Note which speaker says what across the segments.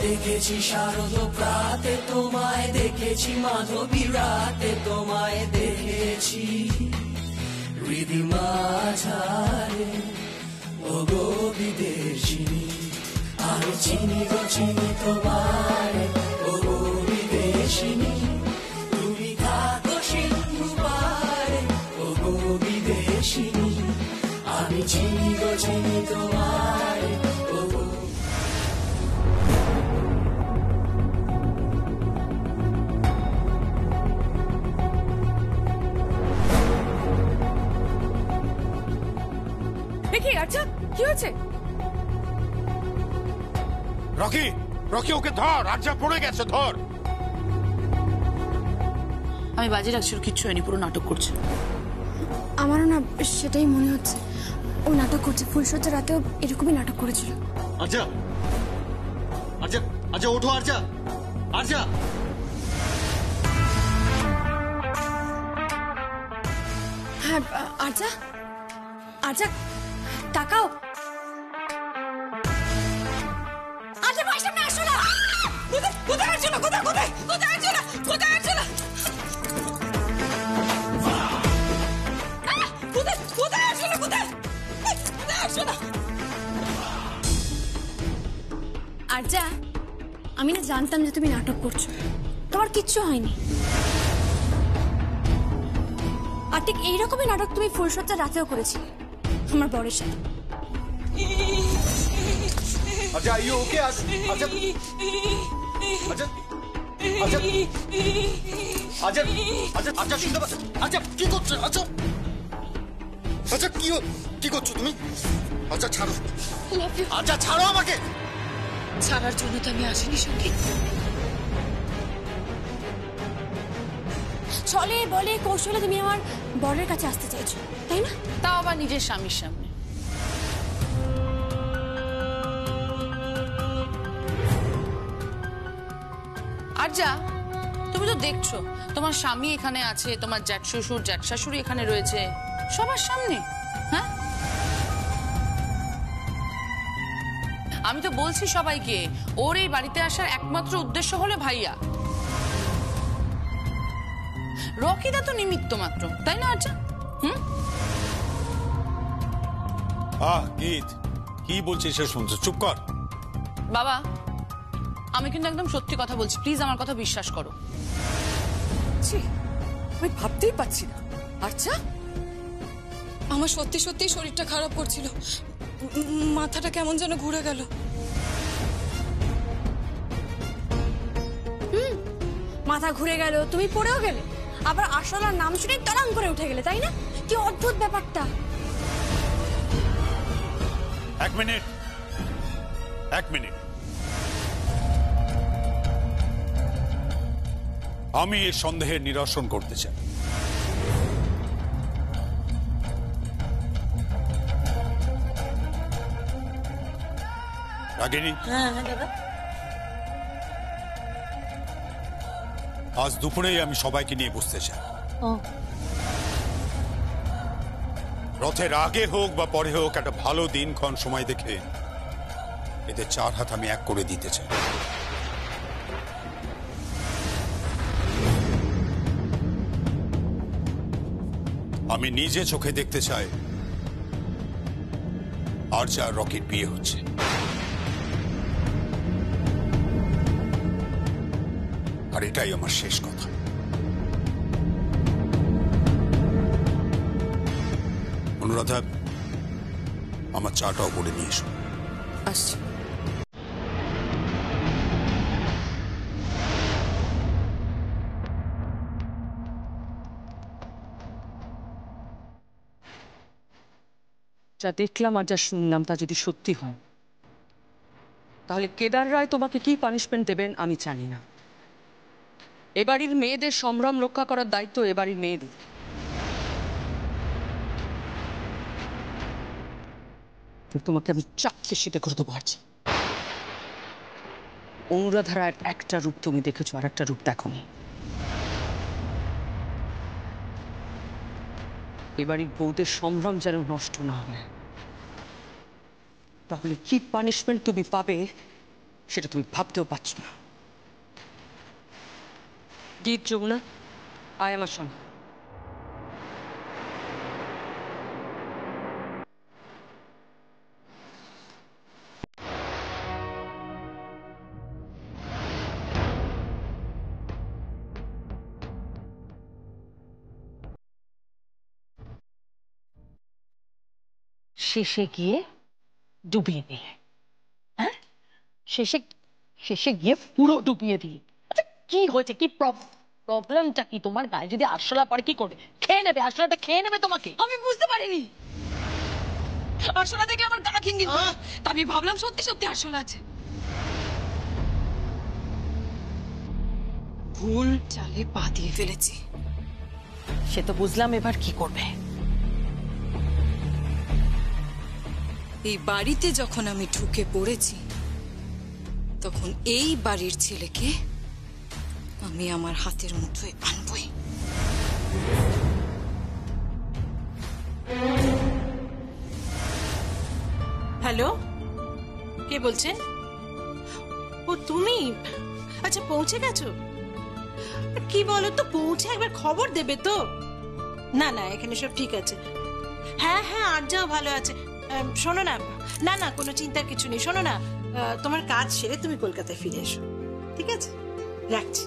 Speaker 1: দেখেছি শারদ প্রাতে তোমায়, দেখেছি মাধবী রাতে তোমায়, দেখেছি হৃদি মাঝারে ও গো বিদেশিনী। আমি চিনি গো চিনি তোমায় ও গো বিদেশিনী, তুমি থাকো সিন্ধু পারে ও গো বিদেশিনী। আমি চিনি গো চিনি তোমায় ও গো।
Speaker 2: দেখি আচ্ছা কি হয়েছে?
Speaker 3: রকি, রকি ওকে ধর, আর্যা পড়ে গেছে, ধর।
Speaker 4: আমি বাজে রাখছি, ওর কিচ্ছু হয়নি, পুরো নাটক করছে।
Speaker 2: আমারও না সেটাই মনে হচ্ছে, ও নাটক করছে। ফুলসজ্জা রাতেও এরকমই নাটক করেছিল।
Speaker 5: আর্যা, আর্যা, আর্যা ওঠো, আর্যা, আর্যা।
Speaker 2: হ্যাঁ আচ্ছা আচ্ছা, তাকাও। আচ্ছা ভাই সামনে আসো না। কোথায় আসো না, কোথায় কোথায় কোথায় আসো না, কোথায় আসো না, কোথায় কোথায় আসো না, কোথায় কোথায় আসো না। আচ্ছা আমি না জানতাম যে তুমি নাটক করছো, তোমার কিচ্ছু হয়নি। আর ঠিক এইরকমই নাটক তুমি ফুলসজ্জা রাতেও করেছিলে আমার বরের সাথে।
Speaker 5: আচ্ছা ইউ ওকে? আচ্ছা আচ্ছা আচ্ছা আচ্ছা আচ্ছা আচ্ছা শুনতে পাচ্ছ? আচ্ছা কি করছো? আচ্ছা আচ্ছা কি করছো তুমি? আচ্ছা ছাড়ো, আচ্ছা ছাড়ো আমাকে।
Speaker 4: ছাড়ার জন্য তো আমি আসিনি সঙ্গীত।
Speaker 2: চলে বলে কৌশলে তুমি আমার বরের কাছে আসতে চাইছো, তাই না?
Speaker 4: তাও আবার নিজের স্বামীর সামনে। আর যা, তুমি তো দেখছো তোমার স্বামী এখানে আছে, তোমার জ্যাঠ শ্বশুর জ্যাঠ শাশুড়ি এখানে রয়েছে, সবার সামনে। হ্যাঁ আমি তো বলছি সবাইকে, ওর এই বাড়িতে আসার একমাত্র উদ্দেশ্য হলো ভাইয়া। রকিদা তো নিমিত্ত মাত্র, তাই না আচ্ছা?
Speaker 3: গীত কি বলছিস সে শুনছো? চুপ কর
Speaker 4: বাবা, আমি কিন্তু একদম সত্যি কথা বলছি, প্লিজ আমার কথা বিশ্বাস করো।
Speaker 6: আমি ভাবতেই পারছি না। আচ্ছা আমার সত্যি সত্যি শরীরটা খারাপ করছিল, মাথাটা কেমন যেন ঘুরে গেল।
Speaker 2: মাথা ঘুরে গেল, তুমি পড়েও গেলে, আবার আসলার নাম শুনে তরাং করে উঠে গেলে, তাই না? কি অদ্ভুত ব্যাপারটা।
Speaker 3: এক মিনিট, এক মিনিট। আমি এই সন্দেহের নিরসন করতে চাই। রাগিনী, আজ দুপুরেই আমি সবাইকে নিয়ে বসতে চাই। রথের আগে হোক বা পরে হোক, একটা ভালো দিনক্ষণ সময় দেখে এদের চার হাত আমি এক করে দিতে চাই। আমি নিজে চোখে দেখতে চাই আর্যা আর রকির বিয়ে হচ্ছে। আর এটাই আমার শেষ কথা। অনুরাধা, আমার চাটাও করে নিয়ে এসো।
Speaker 6: আসছি।
Speaker 7: যা দেখলাম আর যা শুনলাম তা যদি সত্যি হয়, তাহলে কেদার রায় তোমাকে কি পানিশমেন্ট দেবেন আমি জানি না। এবাড়ির মেয়েদের সম্ভ্রম রক্ষা করার দায়িত্ব এবাড়ির মেয়েদের। তোমাকে আমি চাকরি সেটা করতে পারছি। অনুরাধা রায়ের একটা রূপ তুমি দেখেছো, আর একটা রূপ দেখোনি। এবাড়ির বউদের সম্ভ্রম যেন নষ্ট না হয়, তাহলে কি পানিশমেন্ট তুমি পাবে সেটা তুমি ভাবতেও পারছো না। গীত, যমুনা, আয় আমার সঙ্গে।
Speaker 8: শেষে গিয়ে ডুবিয়ে দিলে, হ্যাঁ? শেষে শেষে গিয়ে পুরো ডুবিয়ে দিলে। আচ্ছা কি হয়েছে, কি প্রবলেমটা কি? তোমার গায়ে যদি আরশোলা পড়ে কি করবে? খেয়ে নেবে, আরশোলাটা খেয়ে নেবে তোমাকে।
Speaker 6: আমি বুঝতে পারিনি আরশোলা দেখলে আমার গা ঘিনঘিন করে। তা আমি ভাবলাম সত্যি সত্যি আরশোলা আছে। ভুল চালে পা দিয়ে ফেলেছি।
Speaker 8: সে তো বুঝলাম, এবার কি করবে?
Speaker 6: এই বাড়িতে যখন আমি ঢুকে পড়েছি তখন এই বাড়ির ছেলেকে আমি আমার হাতের মুঠোয় আনবই।
Speaker 9: হ্যালো, কে বলছেন? ও তুমি? আচ্ছা পৌঁছে গেছো? কি বলো তো, পৌঁছে একবার খবর দেবে তো? না না, এখানে সব ঠিক আছে। হ্যাঁ হ্যাঁ, আর যাও, ভালো আছে। শোনো না, না না কোনো চিন্তার কিছু নেই। শোনো না, তোমার কাজ সেরে তুমি কলকাতায় ফিরে এসো, ঠিক আছে? রাখছি।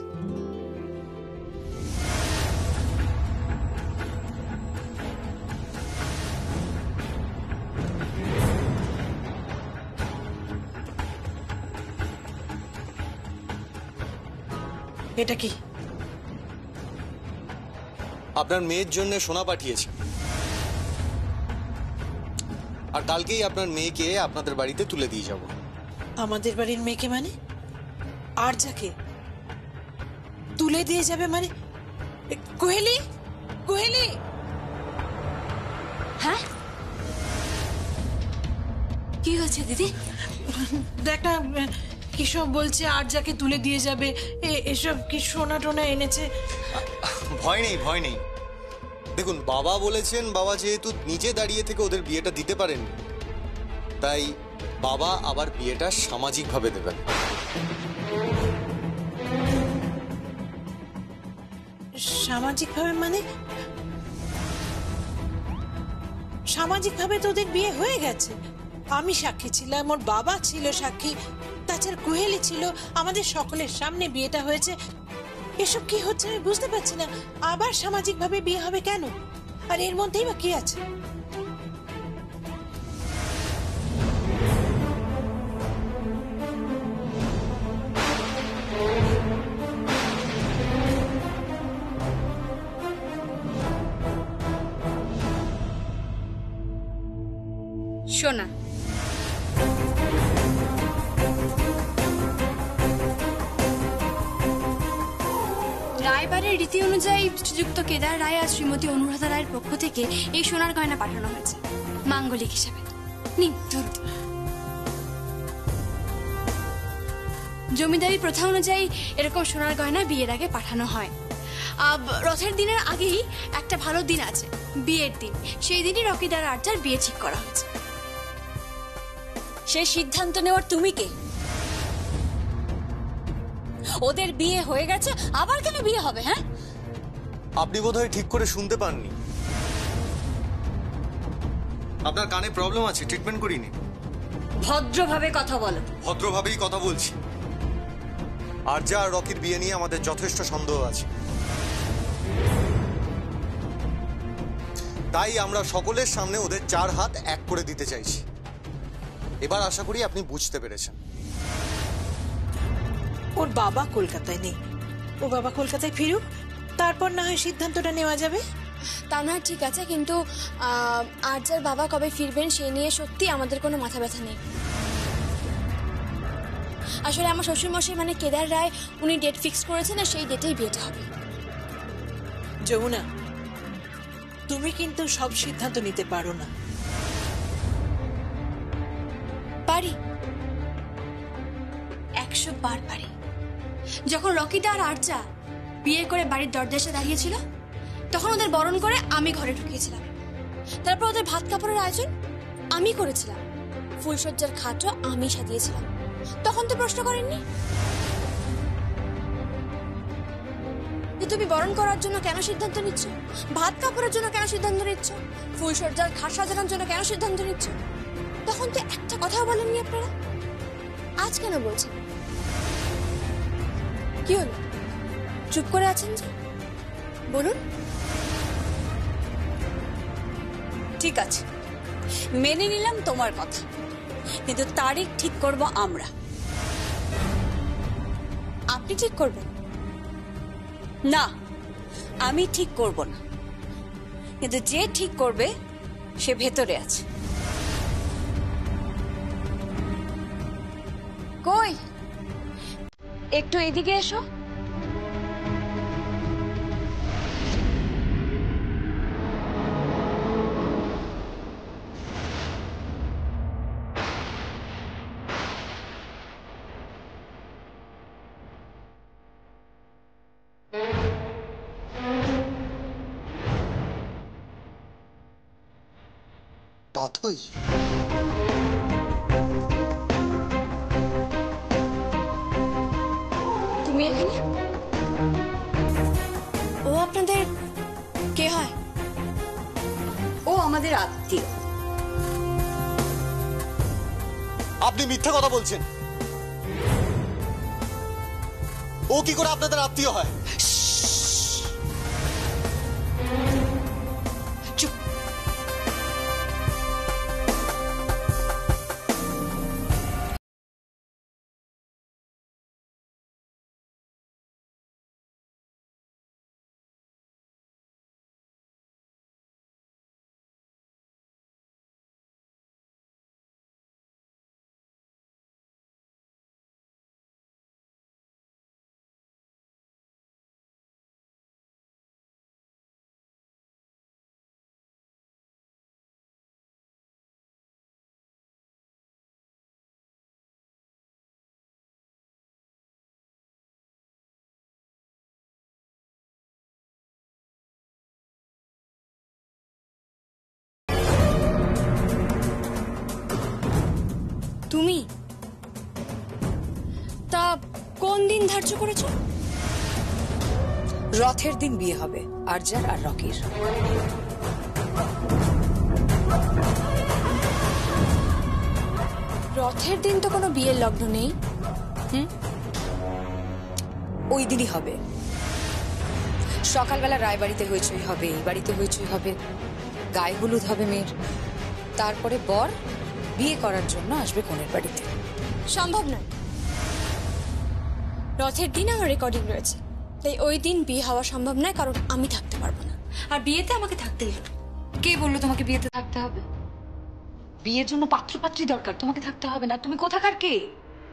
Speaker 9: এটা কি?
Speaker 5: আপনার মেয়ের জন্য সোনা পাঠিয়েছে, আর কালকেই আপনার মেয়েকে আপনাদের বাড়িতে তুলে দিয়ে যাব।
Speaker 9: আমাদের বাড়ির মেয়েকে মানে? আর যাকে তুলে দিয়ে যাবে মানে? কোহেলি, কোহেলি!
Speaker 2: হ্যাঁ কি হয়েছে দিদি?
Speaker 9: দেখ না, কিসব বলছে আর যাকে তুলে দিয়ে যাবে। এসব কি সোনা টোনা এনেছে?
Speaker 5: ভয় নেই, ভয় নেই। দেখুন, বাবা বলেছেন, বাবা যেহেতু নিজে দাঁড়িয়ে থেকে ওদের বিয়েটা দিতে পারেন, তাই বাবা আবার বিয়েটা সামাজিকভাবে দেবেন।
Speaker 9: সামাজিকভাবে মানে? সামাজিকভাবে তো ওদের বিয়ে হয়ে গেছে। আমি সাক্ষী ছিলাম, ওর বাবা ছিল সাক্ষী, তাছাড়া কোহেলি ছিল, আমাদের সকলের সামনে বিয়েটা হয়েছে। এসব কি হচ্ছে আমি বুঝতে পারছি না। আবার সামাজিকভাবে বিয়ে হবে কেন? আর এর মধ্যেই বা কি আছে?
Speaker 2: শোনা, রায়বাড়ির রীতি অনুযায়ী শ্রীযুক্ত কেদার রায় আর শ্রীমতী অনুরাধা রায়ের পক্ষ থেকে এই সোনার গয়না পাঠানো হয়েছে মাঙ্গলিক হিসাবে। নিন ধরুন। জমিদারি প্রথা অনুযায়ী এরকম সোনার গয়না বিয়ের আগে পাঠানো হয়। রথের দিনের আগেই একটা ভালো দিন আছে, বিয়ের দিন। সেই দিনই রকিদার আর্যার বিয়ে ঠিক করা হয়েছে। সেই সিদ্ধান্ত নেওয়ার তুমি কে? ওদের বিয়ে হয়ে গেছে, আবার কেন বিয়ে হবে? হ্যাঁ,
Speaker 5: আপনি বোধহয় ঠিক করে শুনতে পাননি। আপনার কানে প্রবলেম আছে, ট্রিটমেন্ট করিনি।
Speaker 2: ভদ্রভাবে কথা বলো।
Speaker 5: ভদ্রভাবেই কথা বলছি। আরজা আর রকির বিয়ে নিয়ে আমাদের যথেষ্ট সন্দেহ আছে, তাই আমরা সকলের সামনে ওদের 4 হাত এক করে দিতে চাইছি। এবার আশা করি আপনি বুঝতে পেরেছেন।
Speaker 9: ওর বাবা কলকাতায় নেই, ও বাবা কলকাতায় ফিরুক, তারপর না হয় সিদ্ধান্তটা নেওয়া যাবে।
Speaker 2: তা না ঠিক আছে, কিন্তু আর্যার বাবা কবে ফিরবেন সেই নিয়ে সত্যি আমাদের কোনো মাথা ব্যথা নেই। আসলে আমার শ্বশুরমশাই মানে কেদার রায়, উনি ডেট ফিক্স করেছেন আর সেই ডেটেই বিয়েটা হবে।
Speaker 9: যমুনা, তুমি কিন্তু সব সিদ্ধান্ত নিতে পারো না।
Speaker 2: পারি, 100 বার পারি। যখন রকিদা আর আর্যা বিয়ে করে বাড়ির দরজায় দাঁড়িয়েছিল, তখন ওদের বরণ করে আমি ঘরে ঢুকিয়েছিলাম। তারপর ওদের ভাত কাপড়ের আয়োজন আমি করেছিলাম, ফুলসজ্জার খাটও আমি সাজিয়েছিলাম। তখন তো প্রশ্ন করেননি যে তুমি বরণ করার জন্য কেন সিদ্ধান্ত নিচ্ছ, ভাত কাপড়ের জন্য কেন সিদ্ধান্ত নিচ্ছ, ফুলসজ্জার ঘাট সাজানোর জন্য কেন সিদ্ধান্ত নিচ্ছ। তখন তো একটা কথাও বলেননি আপনারা। আজ কেন বলছেন? কি হলো, চুপ করে আছেন যে? বলুন।
Speaker 10: ঠিক আছে, মেনে নিলাম তোমার কথা, কিন্তু তারিখ ঠিক করব আমরা।
Speaker 2: আপনি ঠিক করবেন?
Speaker 10: না, আমি ঠিক করব না, কিন্তু যে ঠিক করবে সে ভেতরে আছে।
Speaker 2: কই, একটু এদিকে এসো।
Speaker 5: পাথই
Speaker 2: তুমি এখানে? ও আপনাদের কে হয়?
Speaker 10: ও আমাদের আত্মীয়।
Speaker 5: আপনি মিথ্যা কথা বলছেন। ও কি করে আপনাদের আত্মীয় হয়?
Speaker 2: চুপ। তুমি তা কোন দিন ধার্য করেছো?
Speaker 10: রথের দিন বিয়ে হবে আরজার আর রকির।
Speaker 2: রথের দিন তো কোনো বিয়ের লগ্ন নেই।
Speaker 10: ওই দিনই হবে। সকালবেলা রায়বাড়িতে হইচই হবে, এই বাড়িতে হইচই হবে, গায়ে হলুদ হবে মেয়ের, তারপরে বর বিয়ে করার জন্য আসবে কনের বাড়িতে।
Speaker 2: সম্ভব নয়। রথের দিন আমার রেকর্ডিং রয়েছে, তাই ওই দিন বিয়ে হওয়া সম্ভব নয়, কারণ আমি থাকতে পারবো না। আর বিয়েতে আমাকে থাকতেই হবে।
Speaker 10: কে বললো তোমাকে বিয়েতে থাকতে হবে? বিয়ের জন্য পাত্র পাত্রী দরকার, তোমাকে থাকতে হবে না। তুমি কোথাকার কে?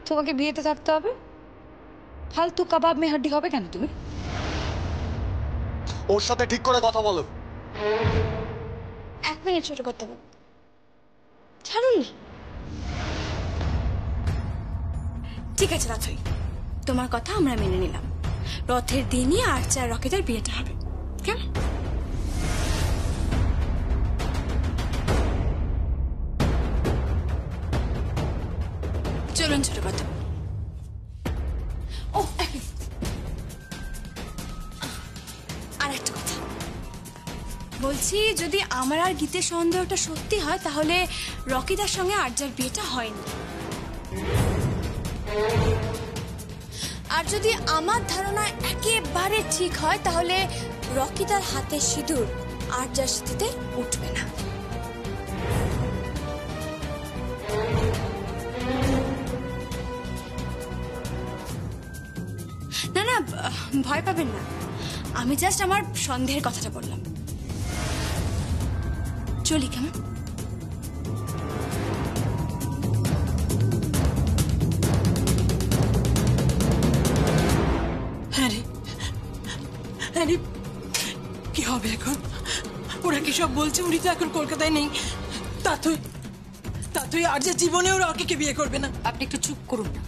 Speaker 10: তোমাকে বিয়েতে থাকতে হবে? ফালতু কাবাব মে হাড্ডি হবে কেন তুমি?
Speaker 5: ওর সাথে ঠিক করে কথা বলো।
Speaker 2: 1 মিনিট ছোট করতে হবে, ছাড়ুন না। ঠিক আছে রাথই, তোমার কথা আমরা মেনে নিলাম। রথের দিনই আরচা আর রকিদের বিয়েটা হবে, কেমন? চলুন ছোট কথা। ও আর একটা কথা বলছি, যদি আমার আর গীতের সন্দেহটা সত্যি হয়, তাহলে রকিদার সঙ্গে আরজার বিয়েটা হয়নি। আর যদি আমার ধারণা একেবারে ঠিক হয়, তাহলে রকিদার হাতে সিঁদুর আরজার সিঁথিতে উঠবে না। না না, ভয় পাবেন না, আমি জাস্ট আমার সন্দেহের কথাটা বললাম। চলি কেমন?
Speaker 9: আরে কি হবে এখন? ওরা কি সব বলছে? উনি তো এখন কলকাতায় নেই। তা তুই আর যে জীবনেও রকিকে বিয়ে করবে না।
Speaker 10: আপনি একটু চুপ করুন না,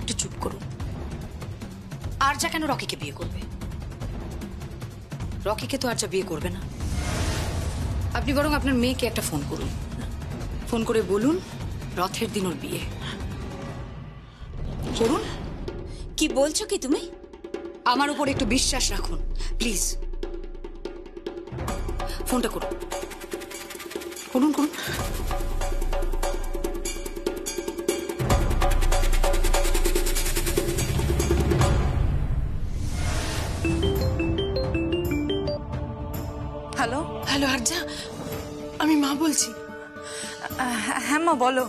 Speaker 10: একটু চুপ করুন। আরজা কেন রকিকে বিয়ে করবে? রকিকে তো আরজা বিয়ে করবে না। আপনি বরং আপনার মেয়েকে একটা ফোন করুন, ফোন করে বলুন রথের দিন ওর বিয়ে। করুন।
Speaker 2: কি বলছো কি তুমি?
Speaker 10: আমার উপর একটু বিশ্বাস রাখুন প্লিজ। ফোনটা করুন করুন করুন।
Speaker 6: হ্যালো।
Speaker 9: হ্যালো আরজা, আমি মা বলছি।
Speaker 6: হ্যাঁ মা বলো।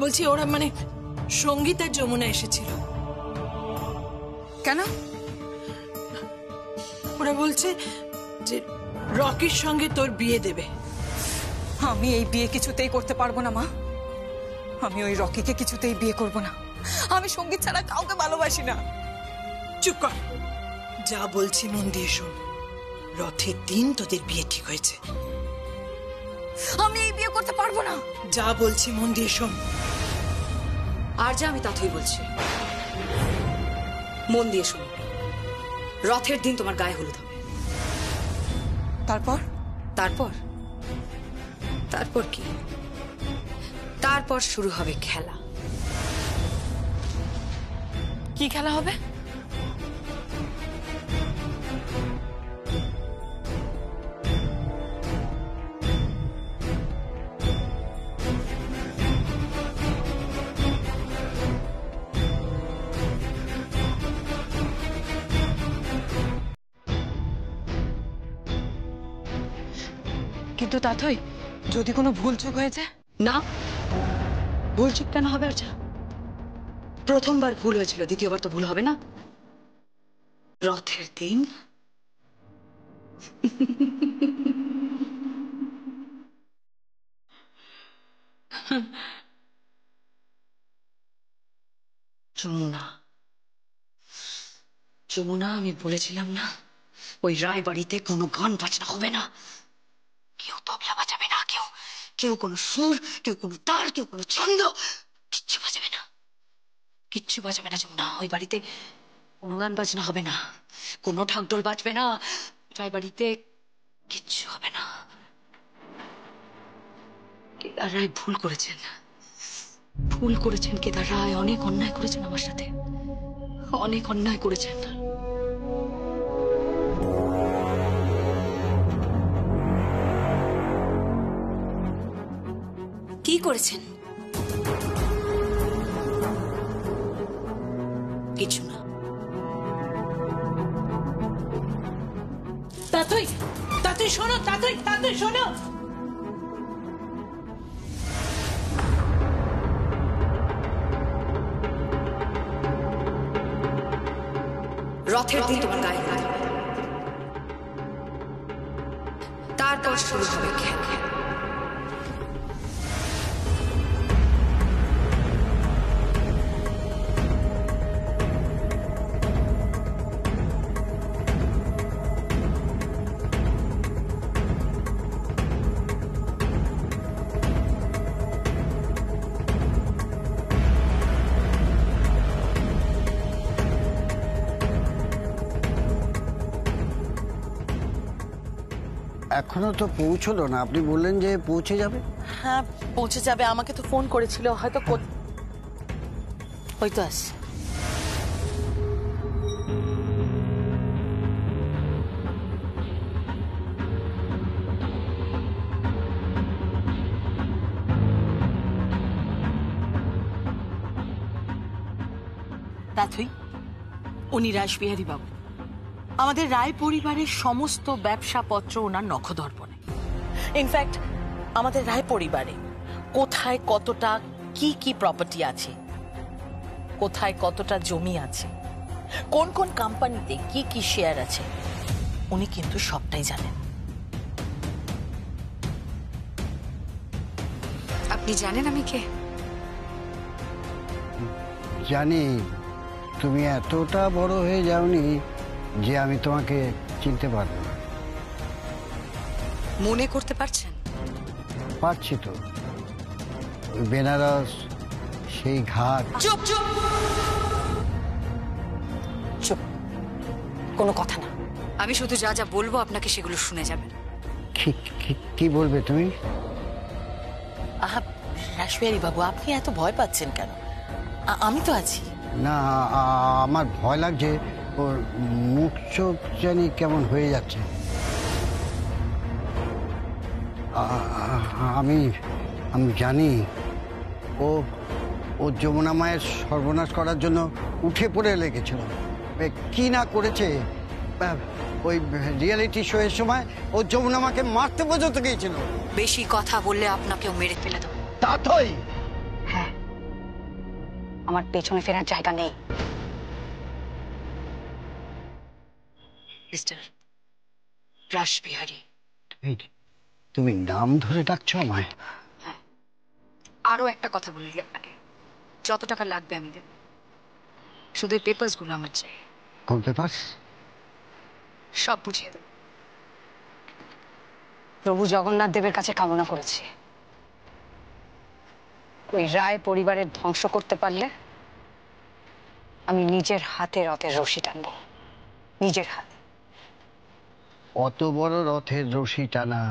Speaker 9: বলছি ওরা মানে সঙ্গীত আর যমুনা এসেছিল।
Speaker 6: কেন?
Speaker 9: ওরা বলছে যে রকির সঙ্গে তোর বিয়ে দেবে।
Speaker 6: আমি এই বিয়ে কিছুতেই করতে পারবো না মা। আমি ওই রকিকে কিছুতেই বিয়ে করব না। আমি সঙ্গীত ছাড়া কাউকে ভালোবাসি না।
Speaker 9: চুপ কর, যা বলছি মন দিয়ে শোন। রথের দিন তোদের বিয়ে ঠিক হয়েছে।
Speaker 6: আমি এই বিয়ে করতে পারবো না।
Speaker 9: যা বলছি মন দিয়ে শোন।
Speaker 10: আর যা আমি তাতেই বলছি, মন দিয়ে শুনো। রথের দিন তোমার গায়ে হলুদ হবে।
Speaker 6: তারপর?
Speaker 10: তারপর তারপর কি? তারপর শুরু হবে খেলা।
Speaker 6: কি খেলা হবে? কিন্তু তাতই যদি কোনো ভুলচুক হয়েছে?
Speaker 10: না, ভুল চুপ কেন হবে? আচ্ছা, প্রথমবার ভুল হয়েছিল, দ্বিতীয়বার তো ভুল হবে না। রথের দিন যমুনা, যমুনা, আমি বলেছিলাম না ওই রায় বাড়িতে কোনো গান বাজনা হবে না। কেউ তবলা বাজাবে না, কেউ কেউ কোনো সুর, কেউ কোনো তাল, কেউ কোনো ছন্দ, কিচ্ছু বাজাবে না, কিচ্ছু বাজাবে না যমুনা। ওই বাড়িতে কোনো গান বাজনা হবে না, কোনো ঢাকঢোল বাজবে না, রায় বাড়িতে কিচ্ছু হবে না। কেদার রায় ভুল করেছেন, ভুল করেছেন। কেদার রায় অনেক অন্যায় করেছেন আমার সাথে, অনেক অন্যায় করেছেন।
Speaker 2: কি করেছেন?
Speaker 10: কিছু না।
Speaker 9: তাতই তাতই শোনো, তাতই তাতই শোনো।
Speaker 10: রথের দিন তোমার গায়ে হলুদ হবে। তারপর শুরু হবে খেলা।
Speaker 11: এখনো তো পৌঁছলো না, আপনি বললেন যে পৌঁছে যাবে।
Speaker 8: হ্যাঁ পৌঁছে যাবে, আমাকে তো ফোন করেছিল, হয়তো ওই তো আসছে। তাতই উনি রাসবিহারী বাবু, আমাদের রায় পরিবারের সমস্ত ব্যবসাপত্র ওনার নখদর্পণে। ইনফ্যাক্ট আমাদের রায় পরিবারে কোথায় কতটা কি কি প্রপার্টি আছে, কোথায় কতটা জমি আছে, কোন কোন কোম্পানিতে কি কি শেয়ার আছে, উনি কিন্তু সবটাই জানেন।
Speaker 10: আপনি জানেন আমি কে?
Speaker 11: জানি, তুমি এতটা বড় হয়ে যাওনি যে আমি তোমাকে চিনতে পারবো না।
Speaker 10: মনে করতে পারছেন?
Speaker 11: পারছি তো, ওই বেনারস, সেই ঘাট।
Speaker 10: চুপ চুপ চুপ, কোনো কথা না। আমি শুধু যা যা বলবো আপনাকে সেগুলো শুনে যাবেন।
Speaker 11: কি বলবে তুমি?
Speaker 8: আহা রাসবিহারী বাবু, আপনি এত ভয় পাচ্ছেন কেন? আমি তো আছি।
Speaker 11: না আমার ভয় লাগছে, ওর মুখ চোখ জানি কেমন হয়ে যাচ্ছে। আমি আমি জানি ও যমুনা মায়ের সর্বনাশ করার জন্য উঠে পড়ে লেগেছিল। কি না করেছে, ওই রিয়েলিটি শো এর সময় ও যমুনা মাকে মারতে পর্যন্ত গিয়েছিল।
Speaker 10: বেশি কথা বললে আপনাকেও মেরে ফেলে দেবো।
Speaker 11: তা তোই?
Speaker 10: হ্যাঁ, আমার পেছনে ফেরার জায়গা নেই। মিস্টার রাসবিহারী।
Speaker 11: তুমি নাম ধরে ডাকছো আমায়?
Speaker 10: হ্যাঁ, আরো একটা কথা বলি আপনাকে, যত টাকা লাগবে আমি দেব, শুধু এই পেপারস গুলো আমার চাই।
Speaker 11: কোন পেপারস?
Speaker 10: সব বুঝিয়ে দেব। প্রভু জগন্নাথ দেবের কাছে কামনা করেছি, ওই রায় পরিবারের ধ্বংস করতে পারলে আমি নিজের হাতে রথের রশি টানবো, নিজের হাতে।
Speaker 11: অত বড় রথের রশি টানা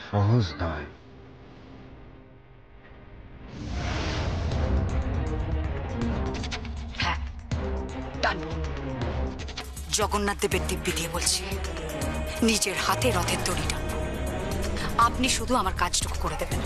Speaker 11: সহজ নয়।
Speaker 10: হ্যাঁ, টানবো। জগন্নাথ দেবের দিব্যি দিয়ে বলছি, নিজের হাতে রথের দড়ি টানবো। আপনি শুধু আমার কাজটুকু করে দেবেন।